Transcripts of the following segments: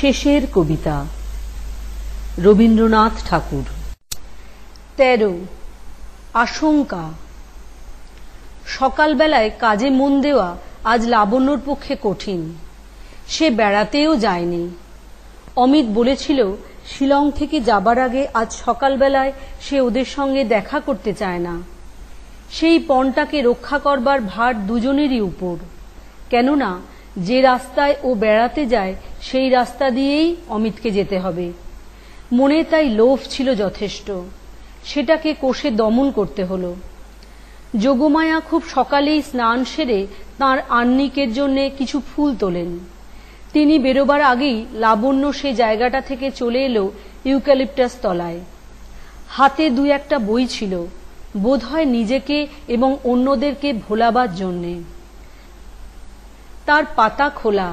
শেষের কবিতা রবীন্দ্রনাথ ঠাকুর। ১৩ আশঙ্কা। সকালবেলায় কাজে মন দেওয়া আজ লাবণ্যর পক্ষে কঠিন। সে বেড়াতেও যায়নি। অমিত বলেছিল শিলং থেকে যাবার আগে আজ সকালবেলায় সে ওদের সঙ্গে দেখা করতে চায় না। সেই পণটাকে রক্ষা করবার ভার দুজনেরই উপর। কেননা যে রাস্তায় ও বেড়াতে যায় সেই রাস্তা দিয়েই অমিতকে যেতে হবে। মনে তাই লোভ ছিল যথেষ্ট, সেটাকে কোষে দমন করতে হলো। যোগমায়া খুব সকালেই স্নান সেরে তাঁর আহ্নিকের জন্যে কিছু ফুল তোলেন। তিনি বেরোবার আগেই লাবণ্য সে জায়গাটা থেকে চলে এলো ইউক্যালিপটাস তলায়। হাতে দুই একটা বই ছিল, বোধহয় নিজেকে এবং অন্যদেরকে ভোলাবার জন্যে। তার পাতা খোলা,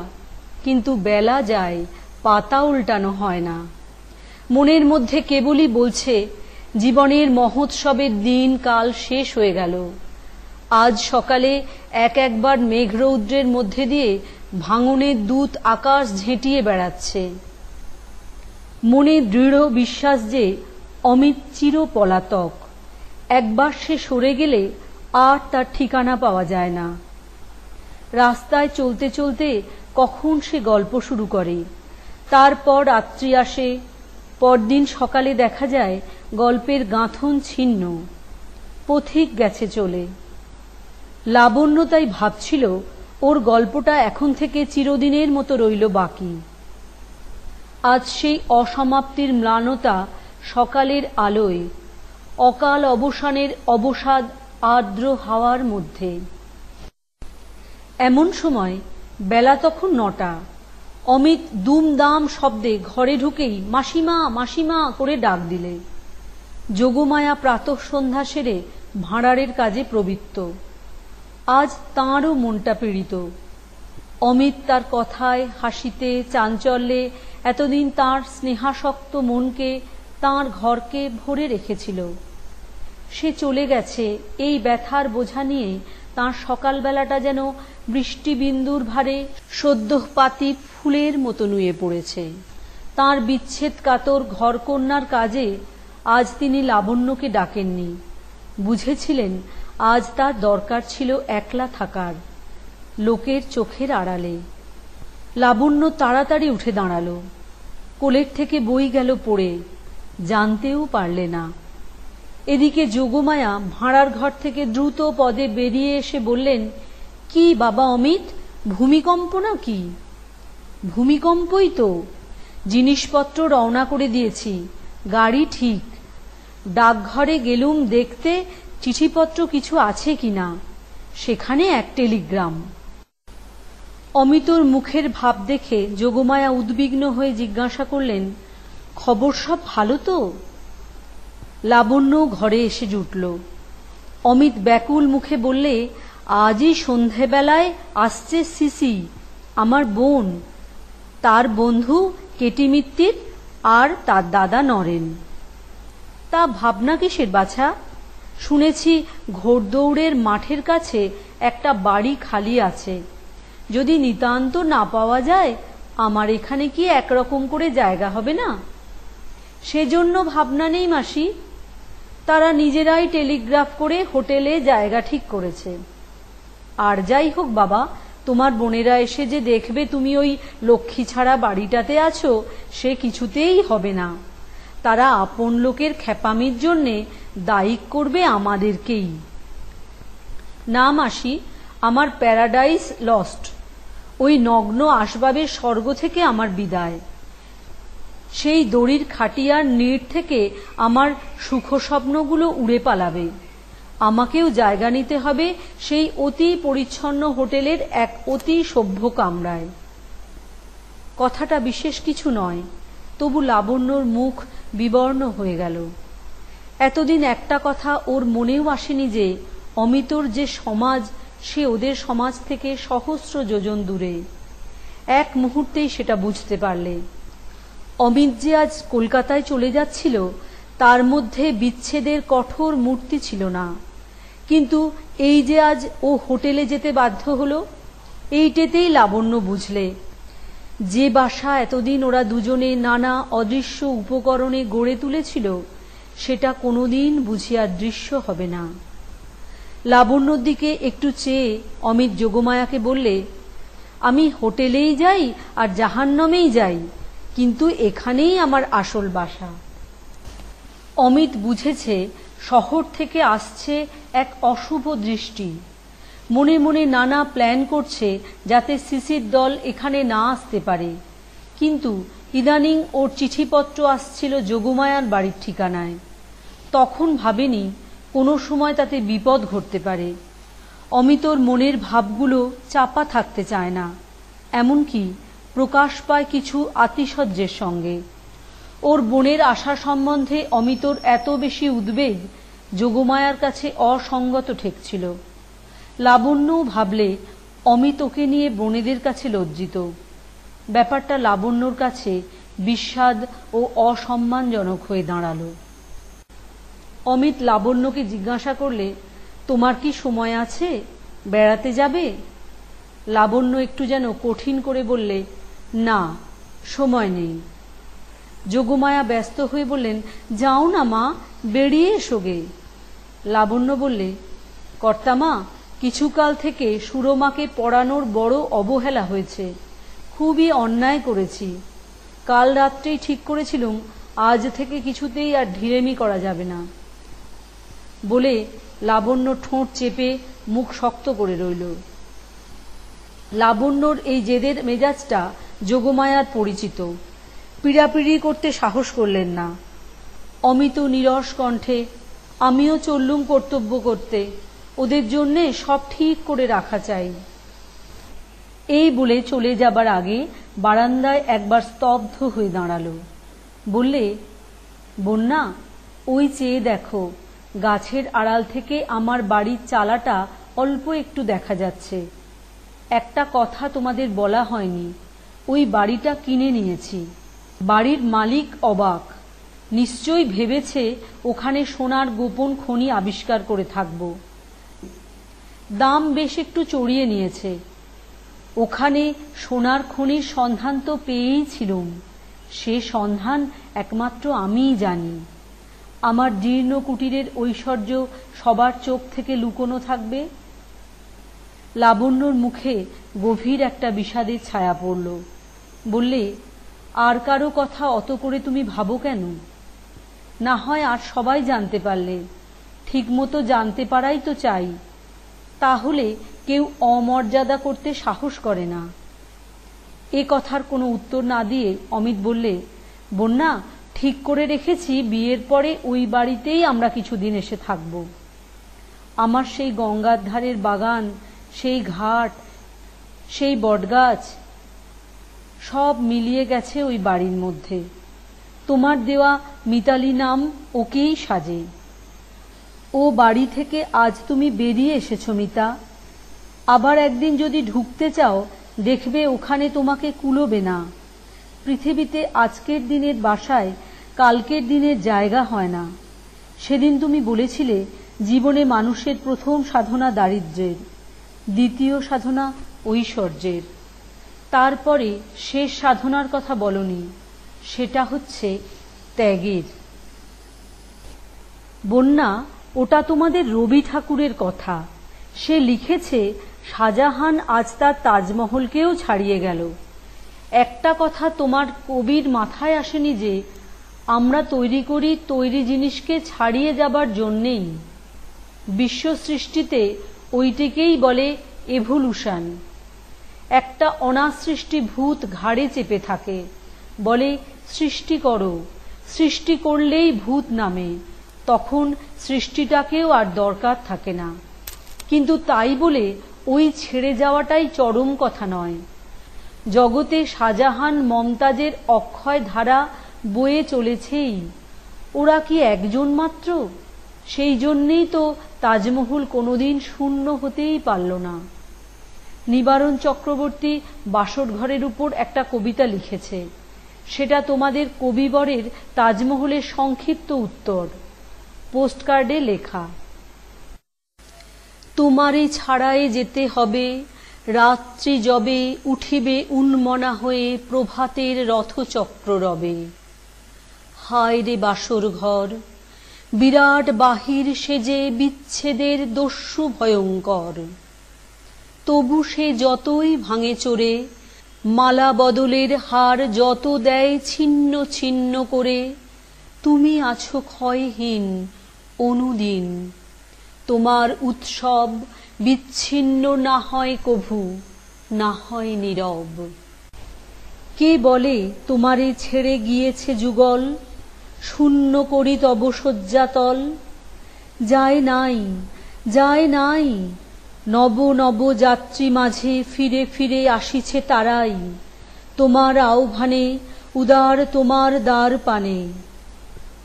কিন্তু বেলা যায়, পাতা উল্টানো হয় না। মনের মধ্যে কেবলই বলছে জীবনের মহোৎসবের দিন কাল শেষ হয়ে গেল। আজ সকালে একবার মেঘরৌদ্রের মধ্যে দিয়ে ভাঙনের দূত আকাশ ঝেঁটিয়ে বেড়াচ্ছে। মনে দৃঢ় বিশ্বাস যে অমিত চির পলাতক। একবার সে সরে গেলে আর তার ঠিকানা পাওয়া যায় না। রাস্তায় চলতে চলতে কখন সে গল্প শুরু করে, তারপর রাত্রি আসে। পরদিন সকালে দেখা যায় গল্পের গাঁথন ছিন্ন, পথিক গেছে চলে। লাবণ্য তাই ভাবছিল ওর গল্পটা এখন থেকে চিরদিনের মতো রইল বাকি। আজ সেই অসমাপ্তির ম্লানতা সকালের আলোয়, অকাল অবসানের অবসাদ আর্দ্র হাওয়ার মধ্যে। এমন সময় বেলা তখন ৯টা। অমিত দুমদাম শব্দে ঘরে ঢুকেই মাসিমা মাসিমা করে ডাক দিলে। যোগমায়া প্রাতঃ সন্ধ্যা সেরে ভাঁড়ারের কাজে প্রবৃত্ত। আজ তাঁরও মনটা পীড়িত। অমিত তার কথায়, হাসিতে, চাঞ্চল্যে এতদিন তাঁর স্নেহাসক্ত মনকে, তাঁর ঘরকে ভরে রেখেছিল। সে চলে গেছে, এই ব্যথার বোঝা নিয়ে তাঁর সকালবেলাটা যেন বৃষ্টিবিন্দুর ভারে সদ্যপাতি ফুলের মতো নুয়ে পড়েছে। তাঁর বিচ্ছেদ কাতর ঘরকন্যার কাজে আজ তিনি লাবণ্যকে ডাকেননি। বুঝেছিলেন আজ তার দরকার ছিল একলা থাকার, লোকের চোখের আড়ালে। লাবণ্য তাড়াতাড়ি উঠে দাঁড়ালো। কোলের থেকে বই গেল পড়ে, জানতেও পারলে না। এদিকে যোগমায়া ভাঁড়ার ঘর থেকে দ্রুত পদে বেরিয়ে এসে বললেন, কি বাবা অমিত, ভূমিকম্প না কি? ভূমিকম্পই তো। জিনিসপত্র রওনা করে দিয়েছি, গাড়ি ঠিক। ডাকঘরে গেলুম দেখতে চিঠিপত্র কিছু আছে কিনা, সেখানে এক টেলিগ্রাম। অমিতর মুখের ভাব দেখে যোগমায়া উদ্বিগ্ন হয়ে জিজ্ঞাসা করলেন, খবর সব ভালো তো? লাবণ্য ঘরে এসে জুটল। অমিত ব্যাকুল মুখে বললে, আজই সন্ধেবেলায় আসছে সিসি, আমার বোন, তার বন্ধু কেটি মিত্তির আর তার দাদা নরেন। তা ভাবনা কিসের বাছা? শুনেছি ঘোড়দৌড়ের মাঠের কাছে একটা বাড়ি খালি আছে। যদি নিতান্ত না পাওয়া যায়, আমার এখানে কি একরকম করে জায়গা হবে না? সেজন্য ভাবনা নেই মাসি। তারা নিজেরাই টেলিগ্রাফ করে হোটেলে জায়গা ঠিক করেছে। আর যাই হোক বাবা, তোমার বোনেরা এসে যে দেখবে তুমি ওই লক্ষ্মী ছাড়া বাড়িটাতে আছো, সে কিছুতেই হবে না। তারা আপন লোকের খেপামির জন্যে দায়ী করবে আমাদেরকেই। না মাসি, আমার প্যারাডাইস লস্ট। ওই নগ্ন আসবাবের স্বর্গ থেকে আমার বিদায়। সেই দড়ির খাটিয়ার নীড় থেকে আমার সুখ স্বপ্নগুলো উড়ে পালাবে। আমাকেও জায়গা নিতে হবে সেই অতি পরিচ্ছন্ন হোটেলের এক অতি সভ্য কামরায়। কথাটা বিশেষ কিছু নয়, তবু লাবণ্যর মুখ বিবর্ণ হয়ে গেল। এতদিন একটা কথা ওর মনেও আসেনি যে অমিতর যে সমাজ, সে ওদের সমাজ থেকে সহস্র যোজন দূরে। এক মুহূর্তেই সেটা বুঝতে পারলে। অমিত যে আজ কলকাতায় চলে যাচ্ছিল, তার মধ্যে বিচ্ছেদের কঠোর মূর্তি ছিল না। কিন্তু এই যে আজ ও হোটেলে যেতে বাধ্য হলো, এইটেতেই লাবণ্য বুঝলে যে বাসা এতদিন ওরা দুজনে নানা অদৃশ্য উপকরণে গড়ে তুলেছিল সেটা কোনোদিন বুঝি আর দৃশ্য হবে না। লাবণ্যর দিকে একটু চেয়ে অমিত যোগমায়াকে বললে, আমি হোটেলেই যাই আর জাহান্নামেই যাই, কিন্তু এখানেই আমার আসল বাসা। অমিত বুঝেছে শহর থেকে আসছে এক অশুভ দৃষ্টি। মনে মনে নানা প্ল্যান করছে যাতে সিসির দল এখানে না আসতে পারে, কিন্তু ইদানিং ওর চিঠিপত্র আসছিল যোগমায়ার বাড়ির ঠিকানায়। তখন ভাবেনি কোনো সময় তাতে বিপদ ঘটতে পারে। অমিতর মনের ভাবগুলো চাপা থাকতে চায় না, এমনকি প্রকাশ পায় কিছু আতিশয্যের সঙ্গে। ওর বোনের আশা সম্বন্ধে অমিতর এত বেশি উদ্বেগ যোগমায়ার কাছে অসঙ্গত ঠেকছিল। লাবণ্যও ভাবলে অমিত ওকে নিয়ে বোনেদের কাছে লজ্জিত। ব্যাপারটা লাবণ্যর কাছে বিস্বাদ ও অসম্মানজনক হয়ে দাঁড়ালো। অমিত লাবণ্যকে জিজ্ঞাসা করলে, তোমার কি সময় আছে, বেড়াতে যাবে? লাবণ্য একটু যেন কঠিন করে বললে, না, সময় নেই। যোগমায়া ব্যস্ত হয়ে বললেন, যাও না মা, বেরিয়ে এসো গে। লাবণ্য বললে, কর্তামা, কিছুকাল থেকে সুরমাকে পড়ানোর বড় অবহেলা হয়েছে, খুবই অন্যায় করেছি। কাল রাত্রেই ঠিক করেছিলুম আজ থেকে কিছুতেই আর ঢিলেমি করা যাবে না। বলে লাবণ্য ঠোঁট চেপে মুখ শক্ত করে রইল। লাবণ্যর এই জেদের মেজাজটা যোগমায়ার পরিচিত। পীড়াপিড়ি করতে সাহস করলেন না। অমিত নীরস কণ্ঠে, আমিও চললুম কর্তব্য করতে, ওদের জন্যে সব ঠিক করে রাখা চাই। এই বলে চলে যাবার আগে বারান্দায় একবার স্তব্ধ হয়ে দাঁড়ালো। বললে, বন্যা, ওই চেয়ে দেখো, গাছের আড়াল থেকে আমার বাড়ির চালাটা অল্প একটু দেখা যাচ্ছে। একটা কথা তোমাদের বলা হয়নি, ওই বাড়িটা কিনে নিয়েছি। বাড়ির মালিক অবাক, নিশ্চয়ই ভেবেছে ওখানে সোনার গোপন খনি আবিষ্কার করে থাকব। দাম বেশ একটু চড়িয়ে নিয়েছে। ওখানে সোনার খনির সন্ধান তো পেয়েই ছিলুম, সে সন্ধান একমাত্র আমিই জানি। আমার জীর্ণ কুটিরের ঐশ্বর্য সবার চোখ থেকে লুকোনো থাকবে? লাবণ্যর মুখে গভীর একটা বিষাদের ছায়া পড়ল। বললে, আর কারো কথা অত করে তুমি ভাবো কেন? না হয় আর সবাই জানতে পারলে, ঠিকমতো জানতে পারাই তো চাই। তাহলে কেউ অমর্যাদা করতে সাহস করে না। এ কথার কোনো উত্তর না দিয়ে অমিত বললে, বন্যা, ঠিক করে রেখেছি বিয়ের পরে ওই বাড়িতেই আমরা কিছুদিন এসে থাকব। আমার সেই গঙ্গার ধারের বাগান, সেই ঘাট, সেই বটগাছ, সব মিলিয়ে গেছে ওই বাড়ির মধ্যে। তোমার দেওয়া মিতালি নাম ওকেই সাজে। ও বাড়ি থেকে আজ তুমি বেরিয়ে এসেছো মিতা, আবার একদিন যদি ঢুকতে চাও দেখবে ওখানে তোমাকে কুলোবে না। পৃথিবীতে আজকের দিনের বাসায় কালকের দিনের জায়গা হয় না। সেদিন তুমি বলেছিলে জীবনে মানুষের প্রথম সাধনা দারিদ্র্যের, দ্বিতীয় সাধনা ঐশ্বর্যের, তারপরে শেষ সাধনার কথা বলনি, সেটা হচ্ছে ত্যাগের। বন্যা, ওটা তোমাদের রবি ঠাকুরের কথা। সে লিখেছে শাহজাহান আজ তার তাজমহলকেও ছাড়িয়ে গেল। একটা কথা তোমার কবির মাথায় আসেনি যে আমরা তৈরি করি তৈরি জিনিসকে ছাড়িয়ে যাবার জন্যেই। বিশ্ব সৃষ্টিতে ওইটিকেই বলে এভলিউশন। একটা অনাসৃষ্টি ভূত ঘাড়ে চেপে থাকে, বলে সৃষ্টি করো, সৃষ্টি করলেই ভূত নামে, তখন সৃষ্টিটাকেও আর দরকার থাকে না। কিন্তু তাই বলে ওই ছেড়ে যাওয়াটাই চরম কথা নয়। জগতে শাহজাহান মমতাজের অক্ষয় ধারা বয়ে চলেছেই। ওরা কি একজন মাত্র? সেই জন্যেই তো তাজমহল কোনোদিন শূন্য হতেই পারল না। নিবারণ চক্রবর্তী বাসরঘরের উপর একটা কবিতা লিখেছে, সেটা তোমাদের কবিবরের তাজমহলের সংক্ষিপ্ত উত্তর, পোস্টকার্ডে লেখা। তোমারে ছাড়ায়ে যেতে হবে রাত্রি যবে উঠিবে উন্মনা হয়ে প্রভাতের রথচক্র রবে। হায় রে বাসর ঘর, বিরাট বাহির সেজে বিচ্ছেদের দস্যু ভয়ঙ্কর। তবু সে যতই ভাঙে চোরে, মালা বদলের হার যত দেয় ছিন্ন ছিন্ন করে, তুমি আছো ক্ষয়হীন অনুদিন। তোমার উৎসব বিচ্ছিন্ন না হয় কভু, না হয় নীরব। কে বলে তোমারে ছেড়ে গিয়েছে যুগল, শূন্য করি তব শয্যাতল। যায় নাই, যায় নাই, নব নব যাত্রী মাঝে ফিরে ফিরে আসিছে তারাই, তোমার আহ্বানে উদার তোমার দ্বার পানে।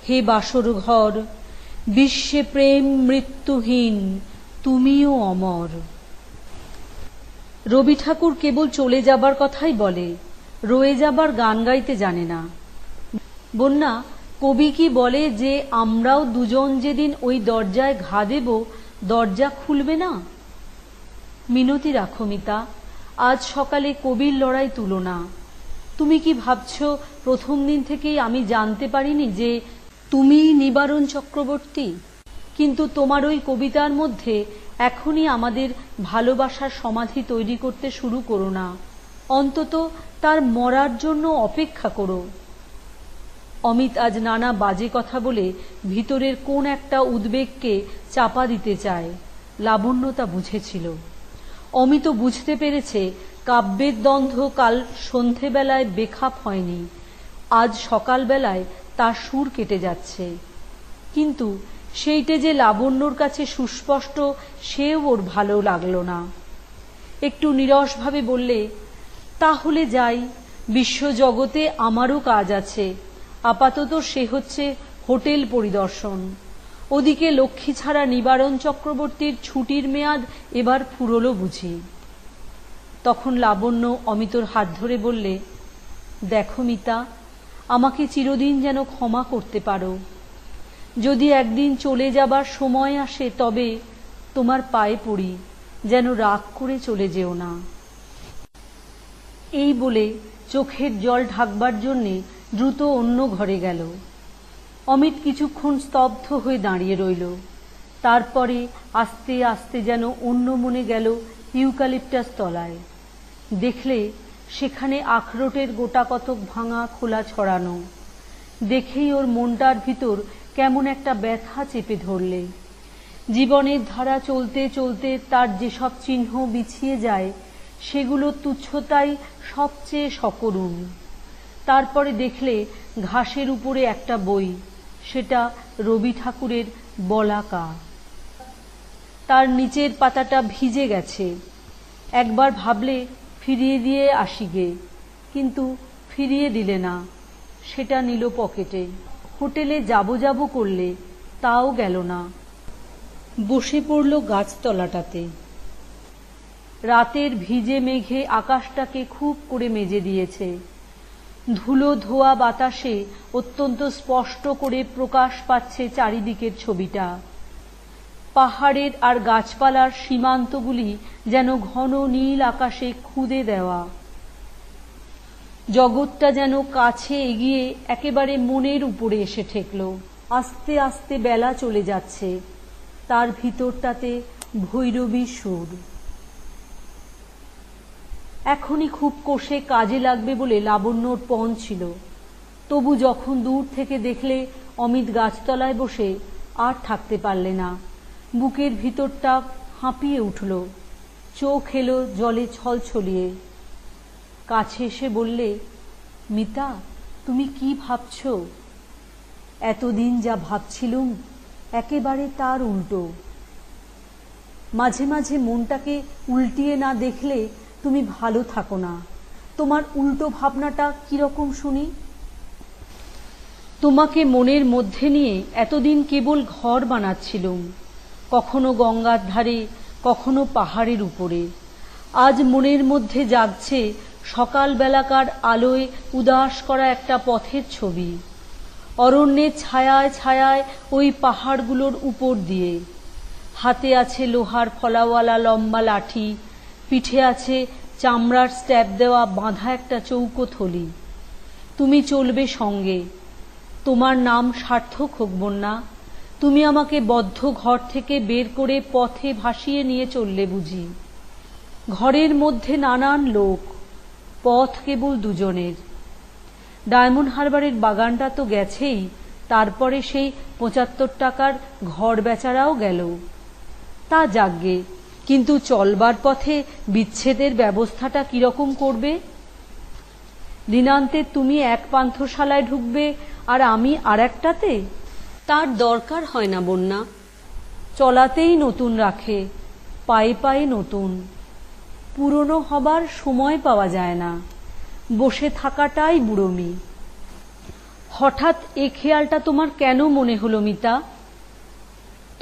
হে বাসর ঘর, বিশ্বে প্রেম মৃত্যুহীন, তুমিও অমর। রবি ঠাকুর কেবল চলে যাবার কথাই বলে, রয়ে যাবার গান গাইতে জানে না। বন্যা, কবি কি বলে যে আমরাও দুজন যেদিন ওই দরজায় ঘা দেব, দরজা খুলবে না? মিনতি রাখো মিতা, আজ সকালে কবির লড়াই তুলো না। তুমি কি ভাবছ প্রথম দিন থেকেই আমি জানতে পারিনি যে তুমিই নিবারণ চক্রবর্তী? কিন্তু তোমার ওই কবিতার মধ্যে এখনই আমাদের ভালোবাসার সমাধি তৈরি করতে শুরু করো না, অন্তত তার মরার জন্য অপেক্ষা করো। অমিত আজ নানা বাজে কথা বলে ভিতরের কোন একটা উদ্বেগকে চাপা দিতে চায়, লাবণ্য তা বুঝেছিল। অমিত বুঝতে পেরেছে কাব্যের দ্বন্দ্ব কাল সন্ধেবেলায় বেখাপ হয়নি, আজ সকালবেলায় তার সুর কেটে যাচ্ছে। কিন্তু সেইটে যে লাবণ্যর কাছে সুস্পষ্ট, সেও ওর ভালো লাগলো না। একটু নিরসভাবে বললে, তাহলে যাই, বিশ্বজগতে আমারও কাজ আছে। আপাতত সে হচ্ছে হোটেল পরিদর্শন। ওদিকে লক্ষ্মী ছাড়া নিবারণ চক্রবর্তীর ছুটির মেয়াদ এবার ফুরলো বুঝি। তখন লাবণ্য অমিতর হাত ধরে বললে, দেখো মিতা, আমাকে চিরদিন যেন ক্ষমা করতে পারো। যদি একদিন চলে যাবার সময় আসে তবে তোমার পায়ে পড়ি, যেন রাগ করে চলে যেও না। এই বলে চোখের জল ঢাকবার জন্যে দ্রুত অন্য ঘরে গেল। অমিত কিছুক্ষণ স্তব্ধ হয়ে দাঁড়িয়ে রইল। তারপরে আস্তে আস্তে যেন অন্য মনে গেল ইউক্যালিপটাস তলায়। দেখলে সেখানে আখরোটের গোটা কতক ভাঙা খোলা ছড়ানো। দেখেই ওর মনটার ভিতর কেমন একটা ব্যথা চেপে ধরলে। জীবনের ধারা চলতে চলতে তার যেসব চিহ্ন বিছিয়ে যায়, সেগুলো তুচ্ছতাই সবচেয়ে সকরুণ। তারপরে দেখলে ঘাসের উপরে একটা বই, সেটা রবি ঠাকুরের বলাকা। তার নিচের পাতাটা ভিজে গেছে। একবার ভাবলে ফিরিয়ে দিয়ে আসি গে, কিন্তু ফিরিয়ে দিলে না, সেটা নিল পকেটে। হোটেলে যাবো যাবো করলে, তাও গেল না, বসে পড়ল গাছতলাটাতে। রাতের ভিজে মেঘে আকাশটাকে খুব করে মেজে দিয়েছে। ধুলো ধোয়া বাতাসে অত্যন্ত স্পষ্ট করে প্রকাশ পাচ্ছে চারিদিকের ছবিটা। পাহাড়ের আর গাছপালার সীমান্তগুলি যেন ঘন নীল আকাশে খুদে দেওয়া। জগৎটা যেন কাছে এগিয়ে একেবারে মনের উপরে এসে ঠেকল। আস্তে আস্তে বেলা চলে যাচ্ছে, তার ভিতরটাতে ভৈরবী সুর। এখনই খুব কষে কাজে লাগবে বলে লাবণ্যর পণ ছিল। তবু যখন দূর থেকে দেখলে অমিত গাছতলায় বসে, আর থাকতে পারলে না। বুকের ভিতরটা হাঁপিয়ে উঠল, চোখ এলো জলে ছলছলিয়ে। কাছে এসে বললে, মিতা, তুমি কি ভাবছ? এতদিন যা ভাবছিলুম একেবারে তার উল্টো। মাঝে মাঝে মনটাকে উল্টিয়ে না দেখলে তুমি ভালো থাকো না। তোমার উল্টো ভাবনাটা কিরকম শুনি? তোমাকে মনের মধ্যে নিয়ে এতদিন কেবল ঘর বানাচ্ছিলুম, কখনো গঙ্গার ধারে, কখনো পাহাড়ের উপরে। আজ মনের মধ্যে জাগছে সকালবেলাকার আলোয় উদাস করা একটা পথের ছবি, অরণ্যের ছায়ায় ছায়ায় ওই পাহাড়গুলোর উপর দিয়ে। হাতে আছে লোহার ফলাওয়ালা লম্বা লাঠি, পিঠে আছে চামড়ার স্ট্যাপ দেওয়া বাঁধা একটা চৌকো থলি। তুমি চলবে সঙ্গে, তোমার নাম সার্থক হোক বন্যা। তুমি আমাকে বদ্ধ ঘর থেকে বের করে পথে ভাসিয়ে নিয়ে চললে বুঝি। ঘরের মধ্যে নানান লোক, পথ কেবল দুজনের। ডায়মন্ড হারবারের বাগানটা তো গেছেই, তারপরে সেই ৭৫ টাকার ঘর বেচারাও গেল। তা যাকগে, কিন্তু চলবার পথে বিচ্ছেদের ব্যবস্থাটা কিরকম করবে? দিনান্তে তুমি এক পান্থশালায় ঢুকবে আর আমি আর একটাতে? তার দরকার হয় না বন্যা। চলাতেই নতুন রাখে, পায়ে পায়ে নতুন। পুরনো হবার সময় পাওয়া যায় না, বসে থাকাটাই বুড়োমি। হঠাৎ এ খেয়ালটা তোমার কেন মনে হলো মিতা?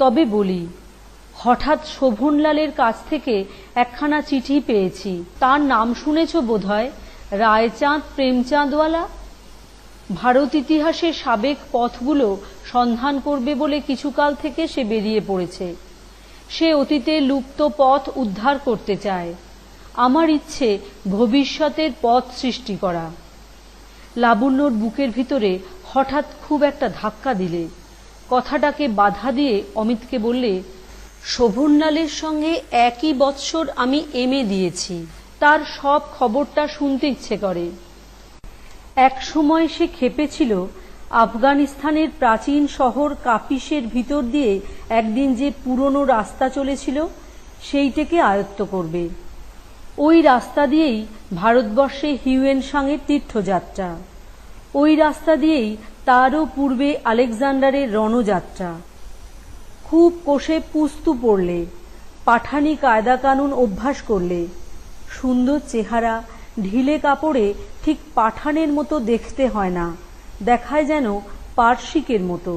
তবে বলি, হঠাৎ শোভনলালের কাছ থেকে একখানা চিঠি পেয়েছি। তার নাম শুনেছ বোধহয়, রায়চাঁদ প্রেমচাঁদওয়ালা। ভারত ইতিহাসের সাবেক পথগুলো সন্ধান করবে বলে কিছুকাল থেকে সে বেরিয়ে পড়েছে। সে অতীতের লুপ্ত পথ উদ্ধার করতে চায়। আমার ইচ্ছে ভবিষ্যতের পথ সৃষ্টি করা। লাবণ্যর বুকের ভিতরে হঠাৎ খুব একটা ধাক্কা দিলে। কথাটাকে বাধা দিয়ে অমিতকে বললে, শোভনলালের সঙ্গে একই বৎসর আমি এমএ দিয়েছি। তার সব খবরটা শুনতে ইচ্ছে করে। এক সময় সে খেপেছিল আফগানিস্তানের প্রাচীন শহর কাপিসের ভিতর দিয়ে একদিন যে পুরনো রাস্তা চলেছিল সেইটাকে আয়ত্ত করবে। ওই রাস্তা দিয়েই ভারতবর্ষে হিউয়েনসাংয়ের তীর্থযাত্রা, ওই রাস্তা দিয়েই তারও পূর্বে আলেকজান্ডারের রণযাত্রা। খুব কষে পুস্তু পড়লে, পাঠানি কায়দা কানুন অভ্যাস করলে, সুন্দর চেহারা, ঢিলে কাপড়ে ঠিক পাঠানের মতো দেখতে হয় না, দেখায় যেন পার্শিকের মতো।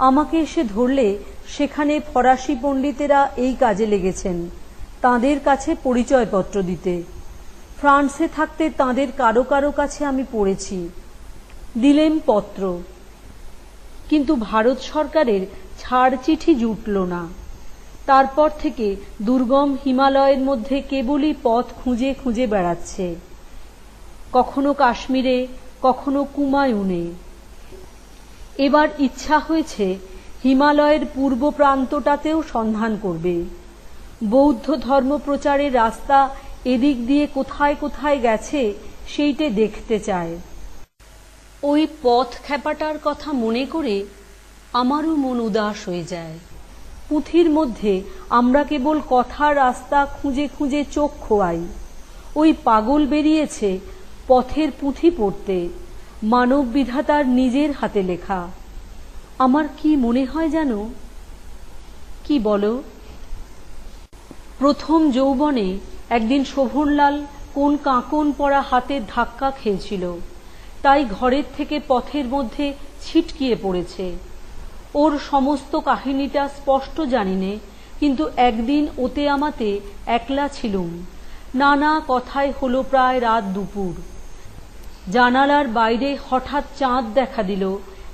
আমাকে এসে ধরলে সেখানে ফরাসি পণ্ডিতেরা এই কাজে লেগেছেন, তাঁদের কাছে পরিচয়পত্র দিতে। ফ্রান্সে থাকতে তাঁদের কারো কারো কাছে আমি পড়েছি, দিলেম পত্র। কিন্তু ভারত সরকারের ছাড় চিঠি জুটল না। তারপর থেকে দুর্গম হিমালয়ের মধ্যে কেবলই পথ খুঁজে খুঁজে বেড়াচ্ছে, কখনো কাশ্মীরে, কখনো কুমায়ুনে। এবার ইচ্ছা হয়েছে হিমালয়ের পূর্ব প্রান্তটাতেও সন্ধান করবে। বৌদ্ধ ধর্ম প্রচারের রাস্তা এদিক দিয়ে কোথায় কোথায় গেছে সেইটে দেখতে চায়। ওই পথ খেপাটার কথা মনে করে আমারও মন উদাস হয়ে যায়। পুঁথির মধ্যে আমরা কেবল কথার রাস্তা খুঁজে খুঁজে চোখ খোয়াই। ওই পাগল বেরিয়েছে পথের পুঁথি পড়তে, মানব বিধাতার নিজের হাতে লেখা। আমার কি মনে হয় জানো? কি বলো? প্রথম যৌবনে একদিন শোভনলাল কোন কাঁকন পরা হাতের ধাক্কা খেয়েছিল, তাই ঘরের থেকে পথের মধ্যে ছিটকিয়ে পড়েছে। ওর সমস্ত কাহিনীটা স্পষ্ট জানি নে, কিন্তু একদিন ওতে আমাতে একলা ছিলুম। নানা কথায় হলো প্রায় রাত দুপুর। জানালার বাইরে হঠাৎ চাঁদ দেখা দিল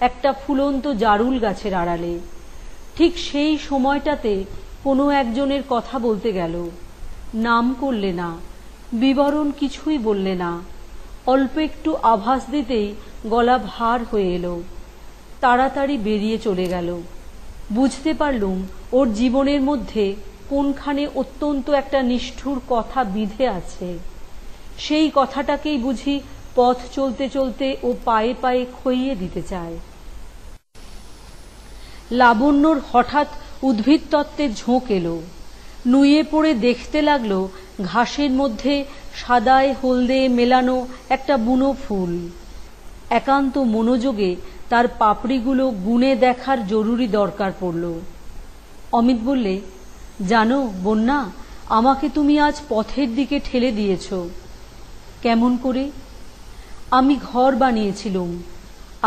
একটা ফুলন্ত জারুল গাছের আড়ালে। ঠিক সেই সময়টাতে কোনো একজনের কথা বলতে গেল, নাম করলে না, বিবরণ কিছুই বললে না, অল্প একটু আভাস দিতেই গলা ভার হয়ে এলো। তাড়াতাড়ি বেরিয়ে চলে গেল। বুঝতে পারলুম ওর জীবনের মধ্যে কোনখানে অত্যন্ত একটা নিষ্ঠুর কথা বিধে আছে। সেই কথাটাকেই বুঝি পথ চলতে চলতে ও পায়ে পায়ে খইয়ে দিতে চায়। লাবণ্যর হঠাৎ উদ্ভিদ তত্ত্বের ঝোঁক এলো। নুয়ে পড়ে দেখতে লাগলো ঘাসের মধ্যে সাদায় হলদে মেলানো একটা বুনো ফুল। একান্ত মনোযোগে তার পাপড়িগুলো গুনে দেখার জরুরি দরকার পড়ল। অমিত বললে, জানো বন্যা, আমাকে তুমি আজ পথের দিকে ঠেলে দিয়েছ। কেমন করে? আমি ঘর বানিয়েছিলুম।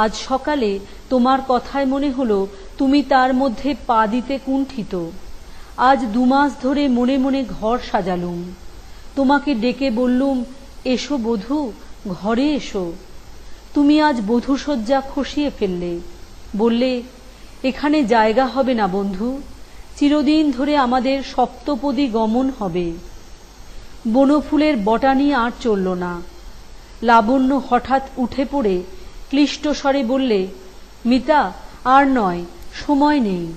আজ সকালে তোমার কথায় মনে হলো তুমি তার মধ্যে পা দিতে কুণ্ঠিত। আজ 2 মাস ধরে মনে মনে ঘর সাজালুম। তোমাকে ডেকে বললুম, এসো বধূ, ঘরে এসো। তুমি আজ বধূসজ্জা খসিয়ে ফেললে। বললে, এখানে জায়গা হবে না বন্ধু, চিরদিন ধরে আমাদের সপ্তপদী গমন হবে। বনফুলের বটানি আর চলল না। লাবণ্য হঠাৎ উঠে পড়ে ক্লিষ্ট স্বরে বললে, মিতা, আর নয়, সময় নেই।